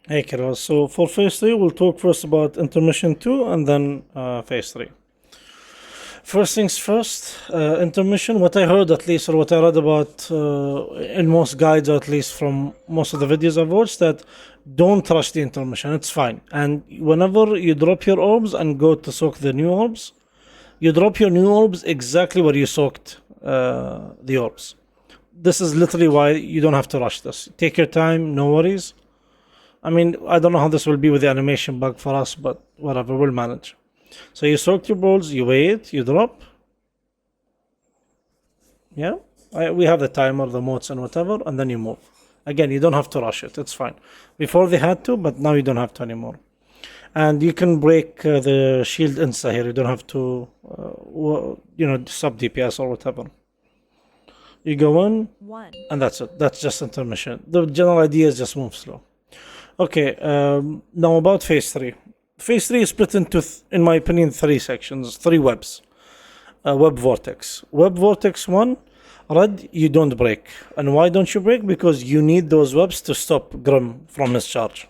Hey kiddos, so for phase 3 we'll talk first about intermission 2 and then phase 3. First things first, intermission, what I heard at least, or what I read about in most guides, or at least from most of the videos I've watched, that don't rush the intermission, it's fine. And whenever you drop your orbs and go to soak the new orbs, you drop your new orbs exactly where you soaked the orbs. This is literally why you don't have to rush this. Take your time, no worries. I mean, I don't know how this will be with the animation bug for us, but whatever, we'll manage. So you soak your balls, you wait, you drop. Yeah, we have the timer, the modes and whatever, and then you move. Again, you don't have to rush it, it's fine. Before they had to, but now you don't have to anymore. And you can break the shield insta here, you don't have to, sub DPS or whatever. You go in, and that's it. That's just intermission. The general idea is just move slow. Okay, now about phase 3. Phase 3 is split into, in my opinion, 3 sections, 3 webs. Web Vortex. Web Vortex 1, red, you don't break. And why don't you break? Because you need those webs to stop Grim from his charge.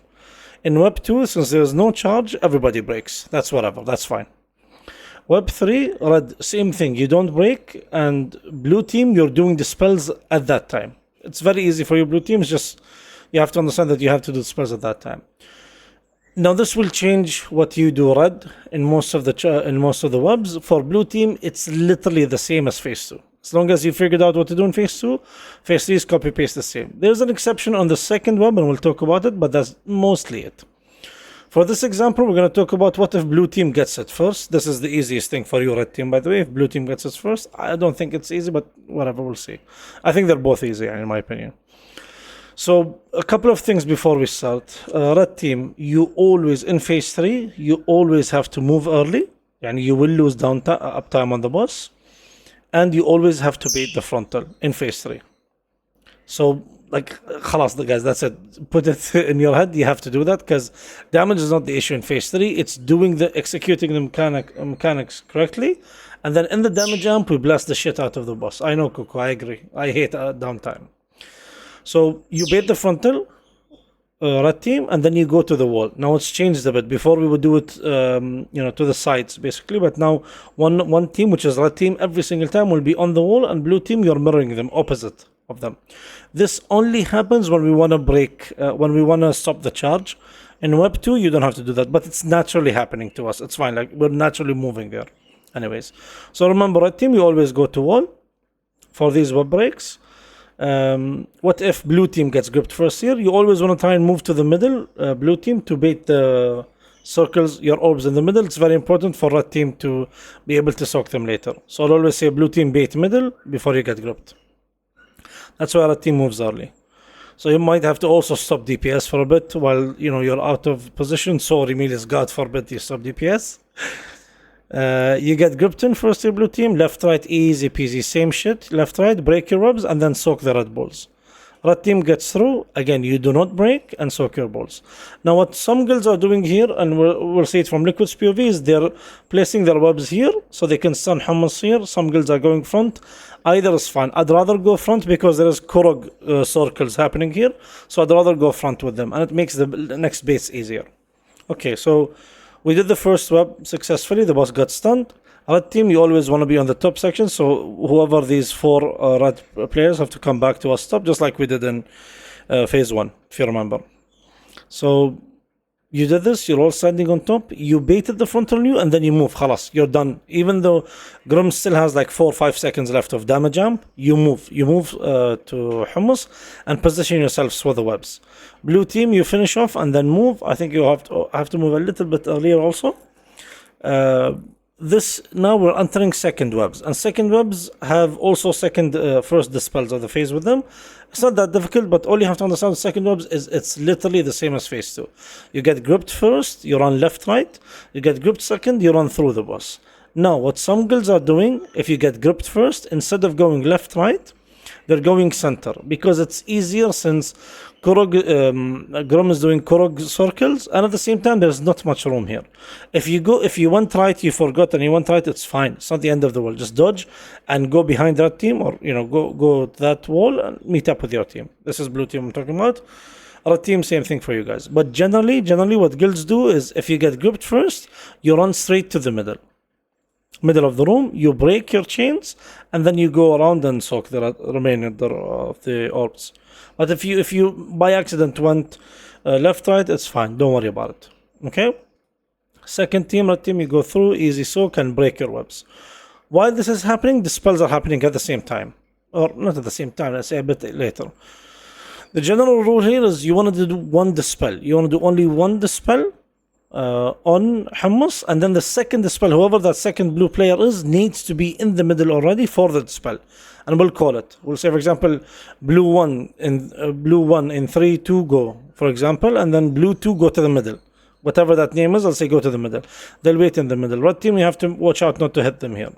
In Web 2, since there's no charge, everybody breaks. That's whatever, that's fine. Web 3, red, same thing, you don't break. And blue team, you're doing the spells at that time. It's very easy for your blue team, it's just you have to understand that you have to do the spells at that time. Now this will change what you do red in most of the webs. For blue team, it's literally the same as phase 2. As long as you figured out what to do in phase 2, phase 3 is copy paste the same. There's an exception on the second web and we'll talk about it, but that's mostly it. For this example, we're going to talk about what if blue team gets it first. This is the easiest thing for you, red team, by the way. If blue team gets it first, I don't think it's easy, but whatever, we'll see. I think they're both easy, in my opinion. So a couple of things before we start. Red team, you always, in phase 3, you always have to move early. And you will lose uptime on the boss. And you always have to bait the frontal in phase 3. So, like, khalas, guys, that's it. Put it in your head, you have to do that, because damage is not the issue in phase 3. It's executing the mechanics correctly. And then in the damage jump, we blast the shit out of the boss. I know, Coco, I agree. I hate downtime. So you bait the frontal, red team, and then you go to the wall. Now it's changed a bit. Before we would do it, to the sides basically, but now one team, which is red team, every single time will be on the wall, and blue team, you're mirroring them, opposite of them. This only happens when we want to break, when we want to stop the charge. In Web 2, you don't have to do that, but it's naturally happening to us. It's fine, like we're naturally moving there. Anyways, so remember, red team, you always go to wall for these web breaks. What if blue team gets gripped first here? You always want to try and move to the middle, blue team, to bait the circles, your orbs in the middle. It's very important for red team to be able to soak them later. So I'll always say blue team bait middle before you get gripped. That's why red team moves early. So you might have to also stop DPS for a bit while you're out of position. Sorry, Emilius, God forbid you stop DPS. You get gripped in first your blue team, left, right, easy peasy, same shit, left, right, break your webs, and then soak the red balls. Red team gets through, again, you do not break, and soak your balls. Now what some guilds are doing here, and we'll see it from Liquid's POV, is they're placing their webs here, so they can stun hummus here. Some guilds are going front. Either is fine. I'd rather go front because there is Korog circles happening here, so I'd rather go front with them, and it makes the next baits easier. Okay, so we did the first web successfully. The boss got stunned. Red team, you always want to be on the top section. So whoever these 4 red players have to come back to us top, just like we did in phase 1, if you remember. So you did this. You're all standing on top. You baited the frontal new, and then you move. Khalas, you're done. Even though Grim still has like 4 or 5 seconds left of damage jump, you move. You move to hummus and position yourselves for the webs. Blue team, you finish off and then move. I think you have to move a little bit earlier also. Now we're entering second webs, and second webs have also first dispels of the phase with them. It's not that difficult, but all you have to understand with second webs is it's literally the same as phase 2. You get gripped first, you run left, right. You get gripped second, you run through the boss. Now, what some guilds are doing, if you get gripped first, instead of going left, right, they're going center, because it's easier since Grom is doing Korog circles, and at the same time there's not much room here. If you went right, you forgot, and you went right, it's fine. It's not the end of the world. Just dodge and go behind that team, or go to that wall and meet up with your team. This is blue team I'm talking about. Red team, same thing for you guys. But generally what guilds do is if you get grouped first, you run straight to the middle of the room, you break your chains, and then you go around and soak the remaining of the orbs. But if you by accident went left, right, it's fine. Don't worry about it. Okay? Second team, red team, you go through, easy soak, and break your webs. While this is happening, the spells are happening at the same time. Or not at the same time, let's say a bit later. The general rule here is you want to do one dispel. You want to do only one dispel on Hummus, and then the second dispel, whoever that second blue player is, needs to be in the middle already for the dispel. And we'll call it. We'll say, for example, blue 1 in 3, 2, go, for example, and then blue 2, go to the middle. Whatever that name is, I'll say go to the middle. They'll wait in the middle. Red team, you have to watch out not to hit them here.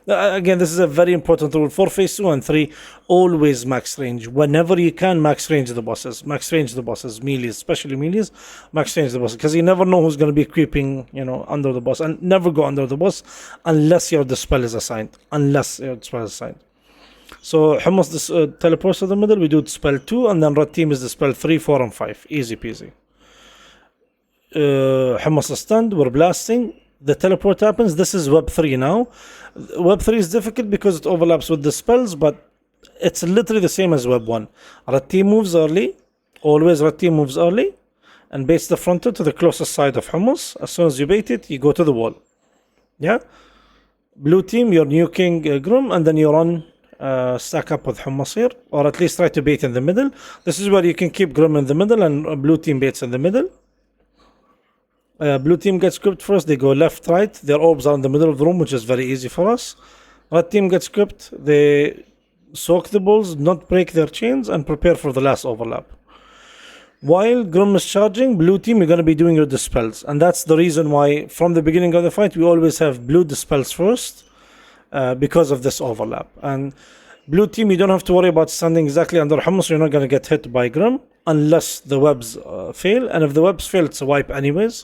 Again, this is a very important rule. For phase 2 and 3, always max range. Whenever you can, max range the bosses. Max range the bosses, melees, especially melees, max range the bosses. Because you never know who's going to be creeping, under the boss. And never go under the boss unless your dispel is assigned. So Hummus teleports to the middle. We do dispel 2, and then red team is dispel 3, 4, and 5. Easy peasy. Hummus is stunned. We're blasting. The teleport happens. This is web 3 now. Web 3 is difficult because it overlaps with the spells, but it's literally the same as web 1. Red team moves early. Always red team moves early. And baits the frontal to the closest side of Hummus. As soon as you bait it, you go to the wall. Yeah? Blue team, you're nuking Grum, and then you run stack up with Hummus here. Or at least try to bait in the middle. This is where you can keep Grum in the middle and blue team baits in the middle. Blue team gets gripped first. They go left, right. Their orbs are in the middle of the room, which is very easy for us. Red team gets gripped. They soak the bulls, not break their chains, and prepare for the last overlap. While Grum is charging, blue team, you're going to be doing your dispels. And that's the reason why, from the beginning of the fight, we always have blue dispels first, because of this overlap. And blue team, you don't have to worry about standing exactly under Hummus. You're not going to get hit by Grum unless the webs fail. And if the webs fail, it's a wipe anyways.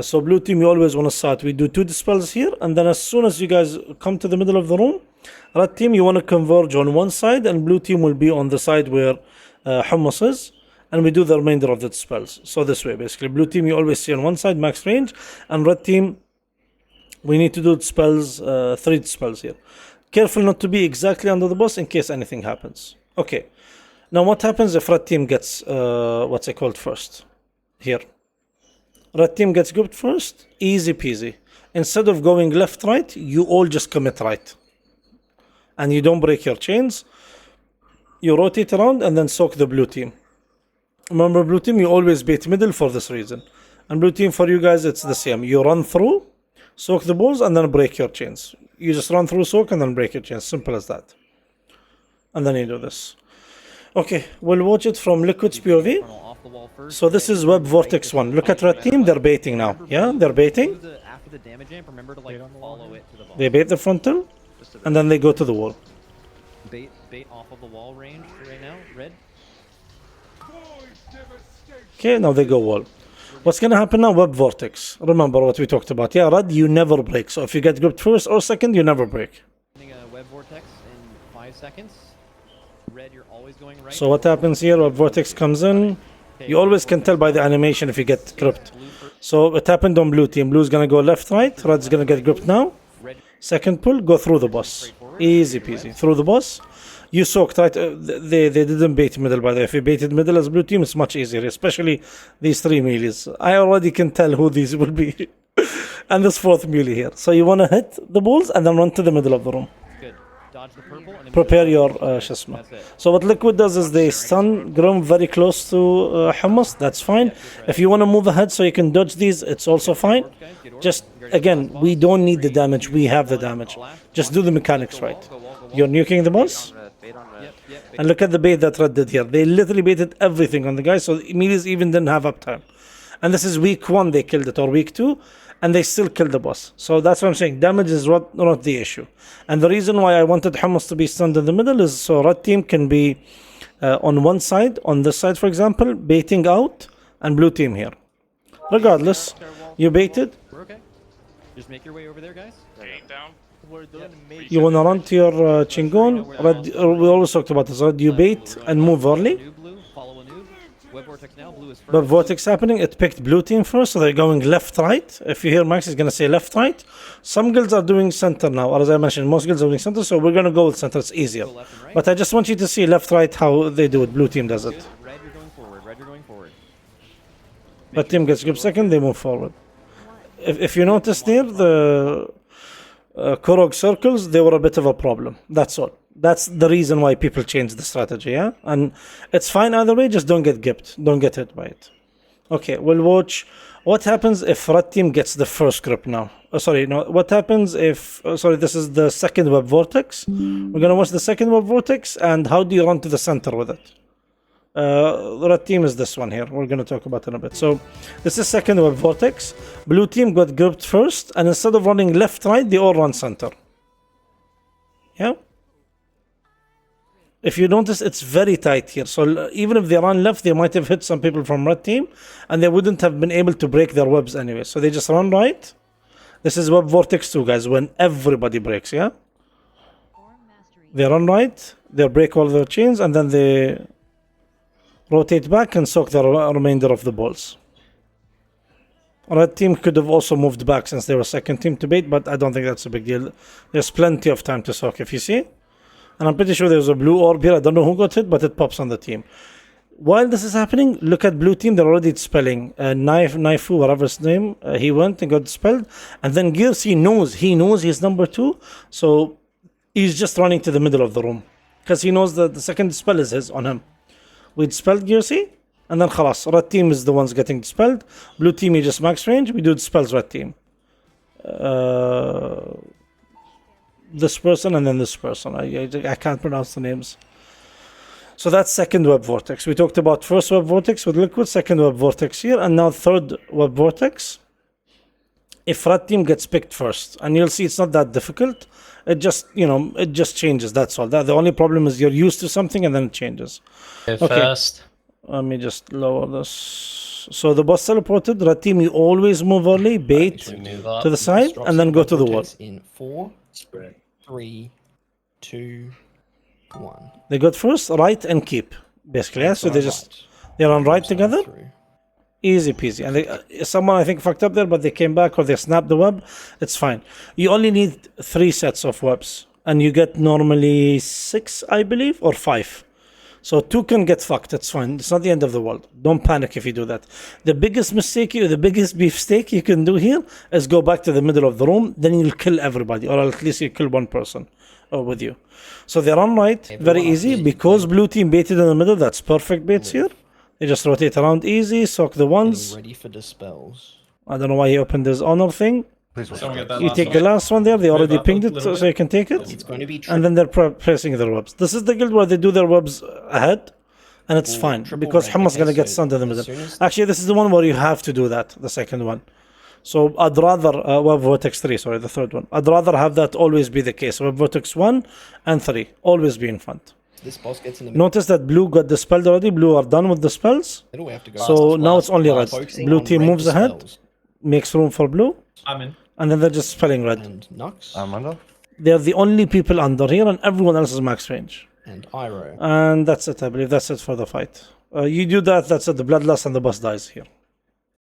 So blue team, you always want to start. We do 2 dispels here, and then as soon as you guys come to the middle of the room, red team, you want to converge on one side, and blue team will be on the side where Hummus is, and we do the remainder of the dispels. So this way, basically, blue team, you always see on one side, max range, and red team, we need to do dispels, 3 dispels here. Careful not to be exactly under the boss in case anything happens. Okay, now what happens if red team gets, what's it called first? Here. Red team gets grouped first, easy peasy. Instead of going left, right, you all just commit right. And you don't break your chains. You rotate around and then soak the blue team. Remember, blue team, you always bait middle for this reason. And blue team, for you guys, it's the same. You run through, soak the balls, and then break your chains. You just run through, soak, and then break your chains. Simple as that. And then you do this. Okay, we'll watch it from Liquid's POV. So this is Web Vortex 1. Look at red team, they're baiting now. Yeah, they're baiting. They bait the frontal, and then they go to the wall. Bait off of the wall range right now, red. Okay, now they go wall. What's gonna happen now? Web Vortex. Remember what we talked about. Yeah, red, you never break. So if you get gripped first or second, you never break. Web Vortex in 5 seconds. Red, you're always going right. So what happens here? Web Vortex comes in. You always can tell by the animation if you get gripped. So it happened on blue team. Blue's gonna go left, right. Red's gonna get gripped now. Second pull, go through the boss. Easy peasy. Through the boss. You soaked, right? They didn't bait middle, by the way. If you baited middle as blue team, it's much easier. Especially these 3 melees. I already can tell who these will be. And this 4th melee here. So you want to hit the balls and then run to the middle of the room. Dodge the purple and prepare your Shasma. So what Liquid does is they stun Grum very close to Hummus. That's fine. If you want to move ahead so you can dodge these, it's also fine. Just, again, we don't need the damage. We have the damage. Just do the mechanics right. You're nuking the boss. And look at the bait that Red did here. They literally baited everything on the guy, so Melees even didn't have uptime. And this is week 1 they killed it, or week 2. And they still killed the boss. So that's what I'm saying. Damage is not the issue. And the reason why I wanted Hummus to be stunned in the middle is so red team can be on one side, on this side for example, baiting out, and blue team here. Regardless, you baited. We're okay. Just make your way over there, guys. Down. You want to run to your Chingon. Red, we always talked about this. Red, you bait and move early. Web Vortex now. Blue is first. But Vortex happening, it picked blue team first, so they're going left, right. If you hear Max, he's going to say left, right. Some guilds are doing center now, or as I mentioned, most guilds are doing center, so we're going to go with center, it's easier. Go left and right. But I just want you to see left, right, how they do it. Blue team does Good. it. Red, you're going forward. Red, you're going forward. Red team gets group second, they move forward. If you notice there, the Korok circles, they were a bit of a problem. That's all. That's the reason why people changed the strategy, yeah? And it's fine either way, just don't get gipped. Don't get hit by it. Okay, we'll watch what happens if red team gets the first grip now. What happens if... this is the second web vortex. We're going to watch the second web vortex, and how do you run to the center with it? Red team is this one here. We're going to talk about it in a bit. So, this is second web vortex. Blue team got gripped first, and instead of running left, right, they all run center. Yeah? If you notice, it's very tight here. So even if they run left, they might have hit some people from red team, and they wouldn't have been able to break their webs anyway. So they just run right. This is web vortex 2, guys, when everybody breaks, yeah? They run right, they break all their chains, and then they rotate back and soak the remainder of the balls. Red team could have also moved back since they were second team to bait, but I don't think that's a big deal. There's plenty of time to soak, if you see. And I'm pretty sure there's a blue orb here. I don't know who got hit, but it pops on the team. While this is happening, look at blue team. They're already dispelling. Naifu, whatever his name, he went and got dispelled. And then Gears, he knows he's number 2. So he's just running to the middle of the room. Because he knows that the second dispel is his on him. We dispelled Gearsy. And then khalas. Red team is the ones getting dispelled. Blue team, he just max range. We do dispels red team. This person and then this person. I can't pronounce the names. So that's second web vortex. We talked about first web vortex with liquid, second web vortex here, and now third web vortex. If red team gets picked first, and you'll see it's not that difficult. It just, it just changes. That's all. The only problem is you're used to something and then it changes. Okay. First. Let me just lower this. So the boss teleported. Red team, you always move early, bait to the side, and then go to the wall. In 4, 3, 2, 1. They got first, right, and keep, basically. Yeah? So they run right together. Easy peasy. And someone, I think, fucked up there, but they came back or they snapped the web. It's fine. You only need 3 sets of webs. And you get normally 6, I believe, or 5. So 2 can get fucked. It's fine. It's not the end of the world. Don't panic if you do that. The biggest mistake, the biggest beefsteak you can do here is go back to the middle of the room. Then you'll kill everybody, or at least you kill one person with you. So they run right, very easy. Because blue team baited in the middle, that's perfect baits here. They just rotate around easy, soak the ones. Ready for dispels. I don't know why he opened his honor thing. Get You take the last one there. They already pinged it, so you can take it. It's going to be And then they're placing their webs. This is the guild where they do their webs ahead. And it's fine, because Hamma's going to get stunned in the middle. Actually, this is the one where you have to do that, the second one. So I'd rather, Web Vortex 3, sorry, the third one. I'd rather have that always be the case. Web Vortex 1 and 3, always be in front. This boss gets in the middle. Notice that blue got dispelled already. Blue are done with the spells. We have to go So now it's only red. focusing Blue on team red moves ahead, dispels. makes room for blue, I'm in. and then they're just spelling red. And Nux. I'm under. They're the only people under here, and everyone else is max range. And Iro. And that's it, I believe. That's it for the fight. You do that, that's it. The bloodlust and the boss dies here.